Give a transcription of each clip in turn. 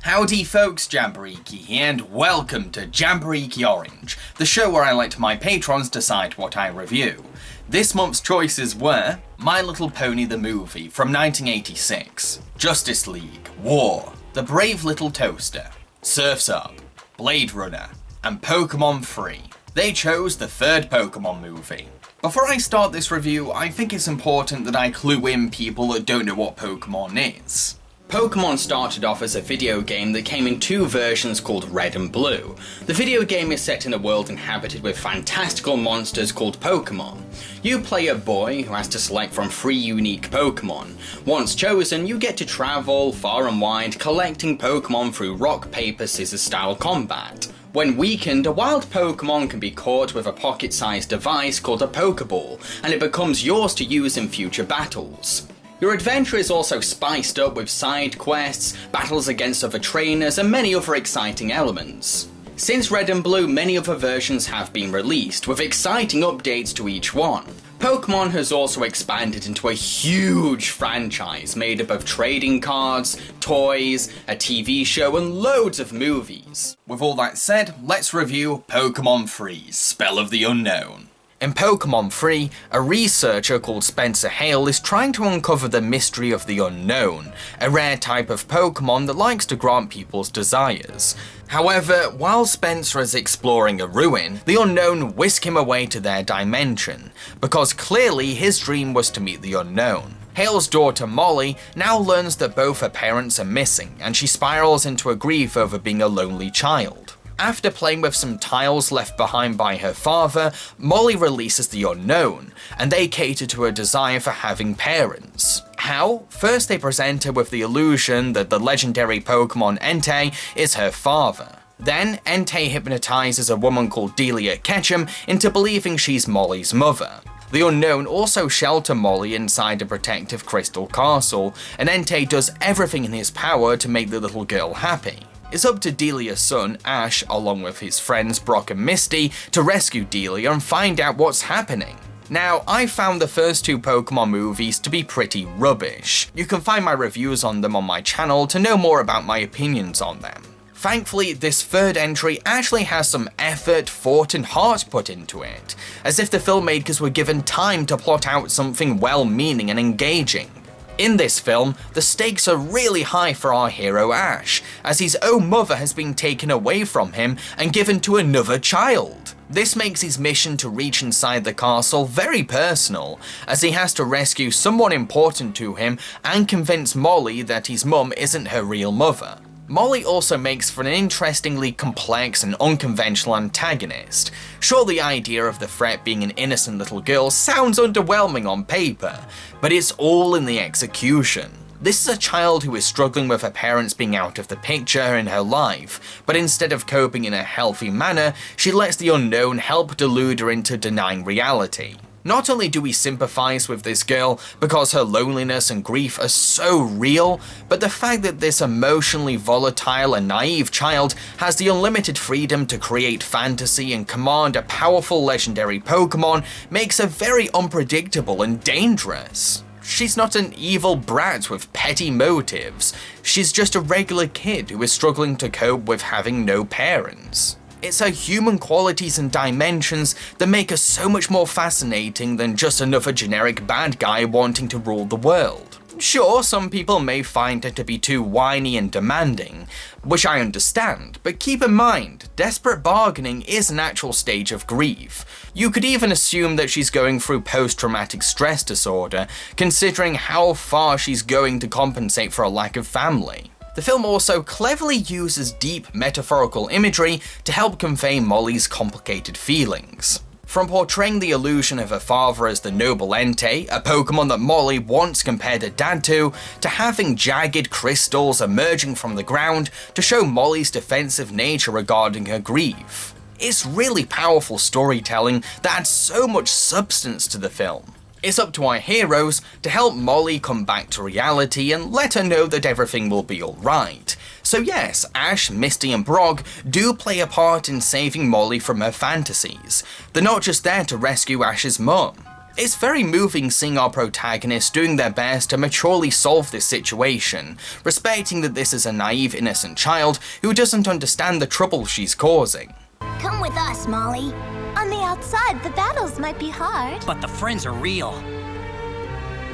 Howdy folks, Jambareeqi here, and welcome to Jambareeqi Orange, the show where I let my patrons decide what I review. This month's choices were My Little Pony the Movie from 1986, Justice League, War, The Brave Little Toaster, Surf's Up, Blade Runner, and Pokemon Free. They chose the third Pokemon movie. Before I start this review, I think it's important that I clue in people that don't know what Pokemon is. Pokemon started off as a video game that came in two versions called Red and Blue. The video game is set in a world inhabited with fantastical monsters called Pokemon. You play a boy who has to select from 3 unique Pokemon. Once chosen, you get to travel far and wide collecting Pokemon through rock, paper, scissors style combat. When weakened, a wild Pokemon can be caught with a pocket-sized device called a Pokeball, and it becomes yours to use in future battles. Your adventure is also spiced up with side quests, battles against other trainers, and many other exciting elements. Since Red and Blue, many other versions have been released, with exciting updates to each one. Pokemon has also expanded into a huge franchise made up of trading cards, toys, a TV show, and loads of movies. With all that said, let's review Pokemon Free: Spell of the Unknown. In Pokemon Free, a researcher called Spencer Hale is trying to uncover the mystery of the unknown, a rare type of Pokemon that likes to grant people's desires. However, while Spencer is exploring a ruin, the unknown whisk him away to their dimension, because clearly his dream was to meet the unknown. Hale's daughter Molly now learns that both her parents are missing, and she spirals into a grief over being a lonely child. After playing with some tiles left behind by her father, Molly releases the unknown, and they cater to her desire for having parents. How? First they present her with the illusion that the legendary Pokemon Entei is her father. Then, Entei hypnotizes a woman called Delia Ketchum into believing she's Molly's mother. The unknown also shelters Molly inside a protective crystal castle, and Entei does everything in his power to make the little girl happy. It's up to Delia's son, Ash, along with his friends Brock and Misty, to rescue Delia and find out what's happening. Now, I found the first 2 Pokemon movies to be pretty rubbish. You can find my reviews on them on my channel to know more about my opinions on them. Thankfully, this third entry actually has some effort, thought, and heart put into it, as if the filmmakers were given time to plot out something well-meaning and engaging. In this film, the stakes are really high for our hero Ash, as his own mother has been taken away from him and given to another child. This makes his mission to reach inside the castle very personal, as he has to rescue someone important to him and convince Molly that his mum isn't her real mother. Molly also makes for an interestingly complex and unconventional antagonist. Sure, the idea of the threat being an innocent little girl sounds underwhelming on paper, but it's all in the execution. This is a child who is struggling with her parents being out of the picture in her life, but instead of coping in a healthy manner, she lets the unknown help delude her into denying reality. Not only do we sympathize with this girl because her loneliness and grief are so real, but the fact that this emotionally volatile and naive child has the unlimited freedom to create fantasy and command a powerful legendary Pokemon makes her very unpredictable and dangerous. She's not an evil brat with petty motives, she's just a regular kid who is struggling to cope with having no parents. It's her human qualities and dimensions that make her so much more fascinating than just another generic bad guy wanting to rule the world. Sure, some people may find her to be too whiny and demanding, which I understand, but keep in mind, desperate bargaining is an actual stage of grief. You could even assume that she's going through post-traumatic stress disorder, considering how far she's going to compensate for a lack of family. The film also cleverly uses deep metaphorical imagery to help convey Molly's complicated feelings. From portraying the illusion of her father as the noble Entei, a Pokemon that Molly once compared her dad to having jagged crystals emerging from the ground to show Molly's defensive nature regarding her grief. It's really powerful storytelling that adds so much substance to the film. It's up to our heroes to help Molly come back to reality and let her know that everything will be alright. So yes, Ash, Misty and Brock do play a part in saving Molly from her fantasies. They're not just there to rescue Ash's mum. It's very moving seeing our protagonists doing their best to maturely solve this situation, respecting that this is a naive, innocent child who doesn't understand the trouble she's causing. Come with us, Molly. On the outside, the battles might be hard. But the friends are real.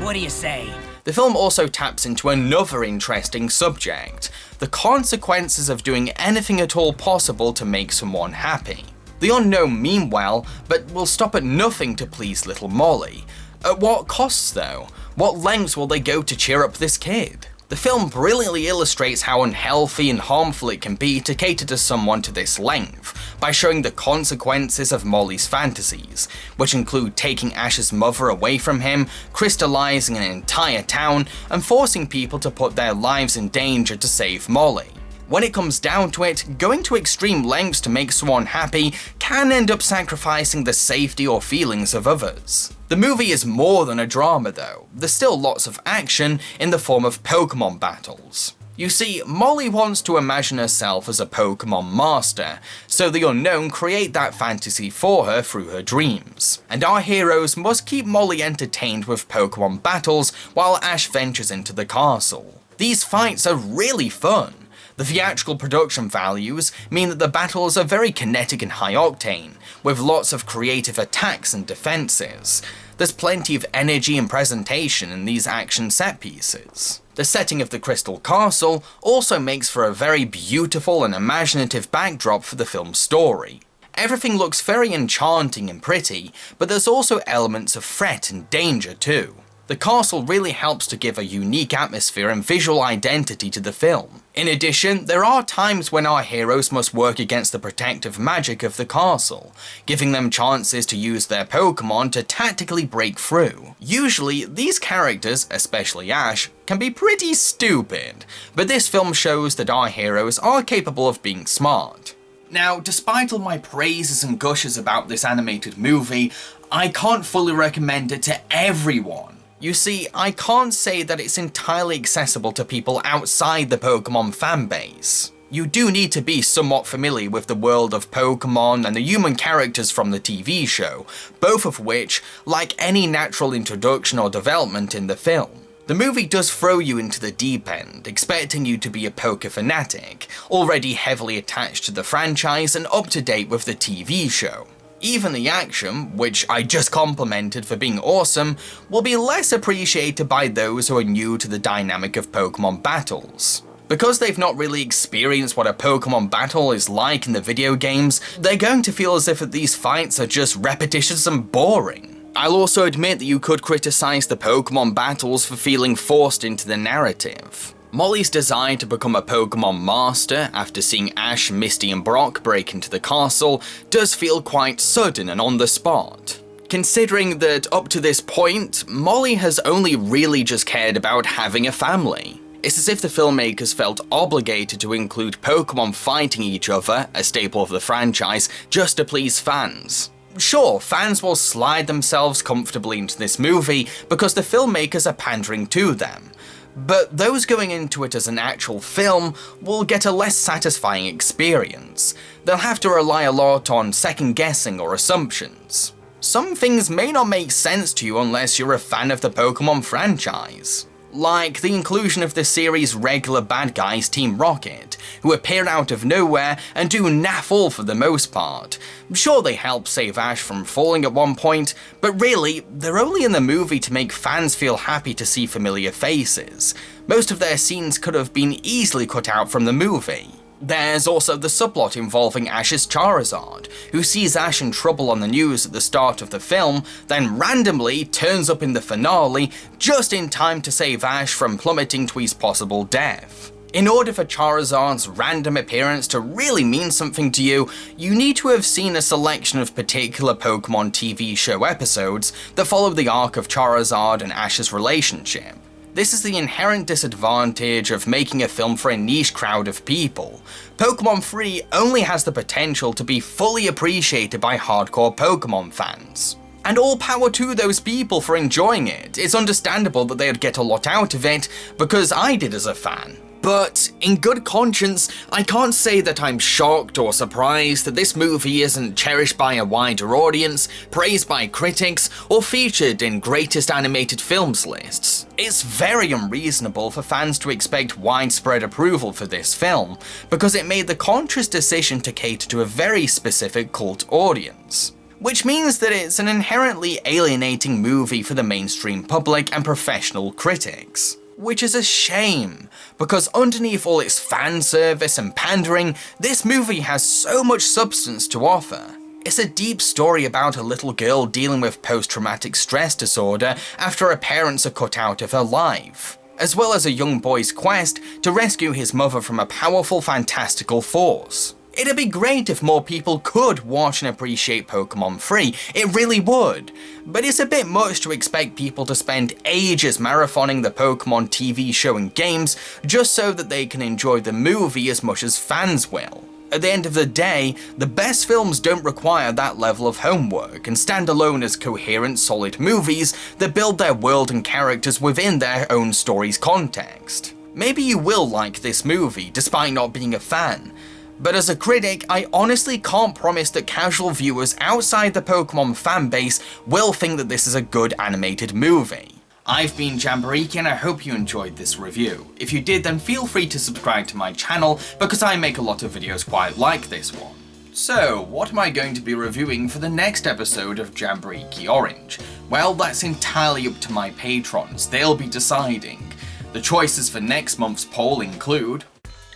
What do you say? The film also taps into another interesting subject: the consequences of doing anything at all possible to make someone happy. The unknown mean well, but will stop at nothing to please little Molly. At what costs though? What lengths will they go to cheer up this kid? The film brilliantly illustrates how unhealthy and harmful it can be to cater to someone to this length, by showing the consequences of Molly's fantasies, which include taking Ash's mother away from him, crystallizing an entire town, and forcing people to put their lives in danger to save Molly. When it comes down to it, going to extreme lengths to make someone happy can end up sacrificing the safety or feelings of others. The movie is more than a drama though. There's still lots of action in the form of Pokemon battles. You see, Molly wants to imagine herself as a Pokemon master, so the unknown create that fantasy for her through her dreams. And our heroes must keep Molly entertained with Pokemon battles while Ash ventures into the castle. These fights are really fun. The theatrical production values mean that the battles are very kinetic and high octane, with lots of creative attacks and defenses. There's plenty of energy and presentation in these action set pieces. The setting of the Crystal Castle also makes for a very beautiful and imaginative backdrop for the film's story. Everything looks very enchanting and pretty, but there's also elements of threat and danger too. The castle really helps to give a unique atmosphere and visual identity to the film. In addition, there are times when our heroes must work against the protective magic of the castle, giving them chances to use their Pokemon to tactically break through. Usually, these characters, especially Ash, can be pretty stupid, but this film shows that our heroes are capable of being smart. Now, despite all my praises and gushes about this animated movie, I can't fully recommend it to everyone. You see, I can't say that it's entirely accessible to people outside the Pokemon fanbase. You do need to be somewhat familiar with the world of Pokemon and the human characters from the TV show, both of which, like any natural introduction or development in the film. The movie does throw you into the deep end, expecting you to be a Poke fanatic, already heavily attached to the franchise and up to date with the TV show. Even the action, which I just complimented for being awesome, will be less appreciated by those who are new to the dynamic of Pokemon battles. Because they've not really experienced what a Pokemon battle is like in the video games, they're going to feel as if these fights are just repetitious and boring. I'll also admit that you could criticize the Pokemon battles for feeling forced into the narrative. Molly's desire to become a Pokemon master after seeing Ash, Misty and Brock break into the castle does feel quite sudden and on the spot. Considering that up to this point, Molly has only really just cared about having a family. It's as if the filmmakers felt obligated to include Pokemon fighting each other, a staple of the franchise, just to please fans. Sure, fans will slide themselves comfortably into this movie because the filmmakers are pandering to them. But those going into it as an actual film will get a less satisfying experience. They'll have to rely a lot on second guessing or assumptions. Some things may not make sense to you unless you're a fan of the Pokemon franchise. Like the inclusion of the series' regular bad guys Team Rocket, who appear out of nowhere and do naff all for the most part. Sure, they help save Ash from falling at one point, but really, they're only in the movie to make fans feel happy to see familiar faces. Most of their scenes could have been easily cut out from the movie. There's also the subplot involving Ash's Charizard, who sees Ash in trouble on the news at the start of the film, then randomly turns up in the finale just in time to save Ash from plummeting to his possible death. In order for Charizard's random appearance to really mean something to you, you need to have seen a selection of particular Pokemon TV show episodes that follow the arc of Charizard and Ash's relationship. This is the inherent disadvantage of making a film for a niche crowd of people. Pokemon 3 only has the potential to be fully appreciated by hardcore Pokemon fans. And all power to those people for enjoying it. It's understandable that they'd get a lot out of it, because I did as a fan. But in good conscience, I can't say that I'm shocked or surprised that this movie isn't cherished by a wider audience, praised by critics, or featured in greatest animated films lists. It's very unreasonable for fans to expect widespread approval for this film, because it made the conscious decision to cater to a very specific cult audience. Which means that it's an inherently alienating movie for the mainstream public and professional critics. Which is a shame, because underneath all its fan service and pandering, this movie has so much substance to offer. It's a deep story about a little girl dealing with post-traumatic stress disorder after her parents are cut out of her life, as well as a young boy's quest to rescue his mother from a powerful fantastical force. It'd be great if more people could watch and appreciate Pokemon free, it really would. But it's a bit much to expect people to spend ages marathoning the Pokemon TV show and games just so that they can enjoy the movie as much as fans will. At the end of the day, the best films don't require that level of homework and stand alone as coherent, solid movies that build their world and characters within their own story's context. Maybe you will like this movie, despite not being a fan. But as a critic, I honestly can't promise that casual viewers outside the Pokemon fanbase will think that this is a good animated movie. I've been Jambareeqi and I hope you enjoyed this review. If you did, then feel free to subscribe to my channel because I make a lot of videos quite like this one. So, what am I going to be reviewing for the next episode of Jambareeqi Orange? Well, that's entirely up to my patrons, they'll be deciding. The choices for next month's poll include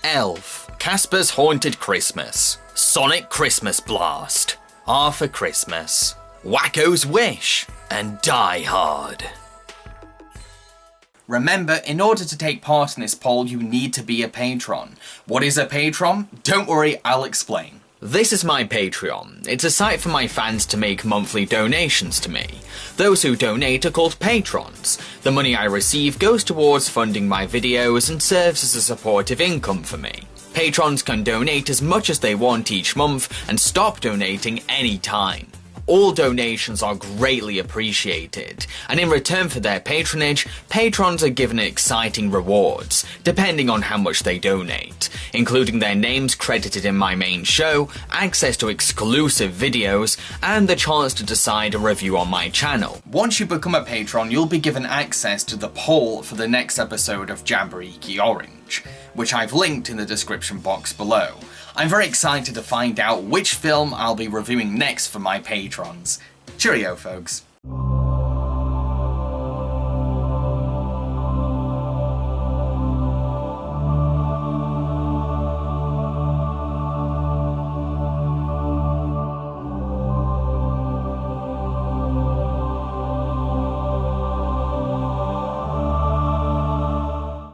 Elf, Casper's Haunted Christmas, Sonic Christmas Blast, Arthur Christmas, Wacko's Wish, and Die Hard. Remember, in order to take part in this poll, you need to be a patron. What is a patron? Don't worry, I'll explain. This is my Patreon. It's a site for my fans to make monthly donations to me. Those who donate are called patrons. The money I receive goes towards funding my videos and serves as a supportive income for me. Patrons can donate as much as they want each month and stop donating any time. All donations are greatly appreciated, and in return for their patronage, patrons are given exciting rewards, depending on how much they donate, including their names credited in my main show, access to exclusive videos, and the chance to decide a review on my channel. Once you become a patron, you'll be given access to the poll for the next episode of Jambareeqi Orange, which I've linked in the description box below. I'm very excited to find out which film I'll be reviewing next for my patrons. Cheerio, folks.